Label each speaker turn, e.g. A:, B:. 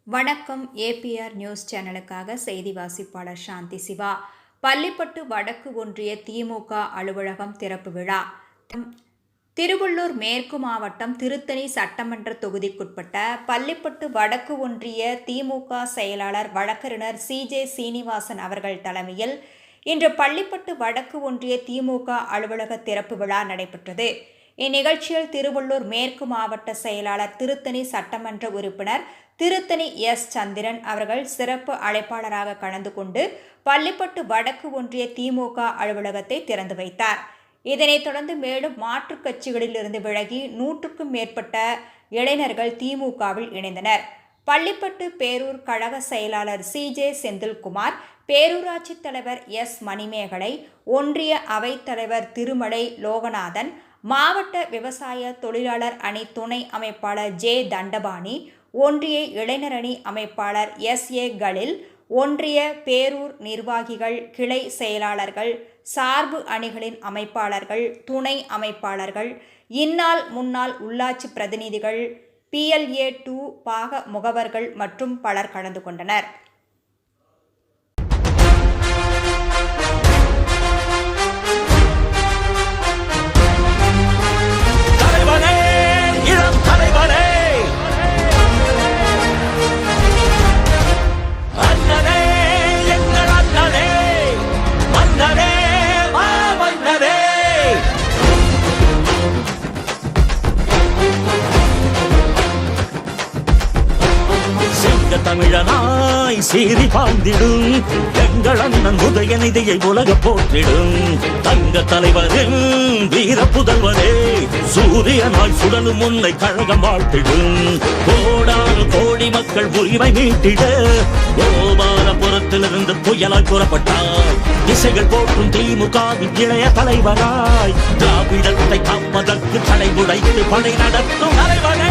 A: வணக்கம். APR news சேனலுக்காக செய்தி வாசிப்பாளர் சாந்தி சிவா. பள்ளிப்பட்டு வடக்கு ஒன்றிய திமுக அலுவலகம் திறப்பு விழா. திருவள்ளூர் மேற்கு மாவட்டம் திருத்தணி சட்டமன்ற தொகுதிக்குட்பட்ட பள்ளிப்பட்டு வடக்கு ஒன்றிய திமுக செயலாளர் வழக்கறிஞர் CJ சீனிவாசன் அவர்கள் தலைமையில் இன்று பள்ளிப்பட்டு வடக்கு ஒன்றிய திமுக அலுவலக திறப்பு விழா நடைபெற்றது. இந்நிகழ்ச்சியில் திருவள்ளூர் மேற்கு மாவட்ட செயலாளர் திருத்தணி சட்டமன்ற உறுப்பினர் திருத்தணி சந்திரன் அவர்கள் சிறப்பு அழைப்பாளராக கலந்து கொண்டு பள்ளிப்பட்டு வடக்கு ஒன்றிய திமுக அலுவலகத்தை திறந்து வைத்தார். இதனைத் தொடர்ந்து மேலும் மாற்றுக் கட்சிகளிலிருந்து விலகி 100க்கும் மேற்பட்ட இளைஞர்கள் திமுகவில் இணைந்தனர். பள்ளிப்பட்டு பேரூர் கழக செயலாளர் CJ செந்தில்குமார், பேரூராட்சி தலைவர் மணிமேகலை, ஒன்றிய அவைத்தலைவர் திருமலை லோகநாதன், மாவட்ட விவசாய தொழிலாளர் அணி துணை அமைப்பாளர் தண்டபாணி, ஒன்றிய இளைஞர் அணி அமைப்பாளர் SA கலில், ஒன்றிய பேரூர் நிர்வாகிகள், கிளை செயலாளர்கள், சார்பு அணிகளின் அமைப்பாளர்கள், துணை அமைப்பாளர்கள், இந்நாள் முன்னாள் உள்ளாட்சி பிரதிநிதிகள், PLA2 பாக முகவர்கள் மற்றும் பலர் கலந்து கொண்டனர்.
B: தமிழனாய் சீறி பாய்ந்திடும் எங்கள் அண்ணன் உதயநிதியை உலக போற்றிடும் தங்க தலைவரின் வீர புதல்வரே, சூரியனாய் சுடலும் முன்னை கழகம் வாழ்த்திடும். கோடானு கோடி மக்கள் உரிமை மீட்டிட கோபாலபுரத்திலிருந்து புயலாய் புறப்பட்டாய். திசைகள் போற்றும் திமுகவின் இளைய தலைவராய் திராவிடத்தை காப்பதற்கு தலை உடைத்து படை நடத்தும் தலைவரே.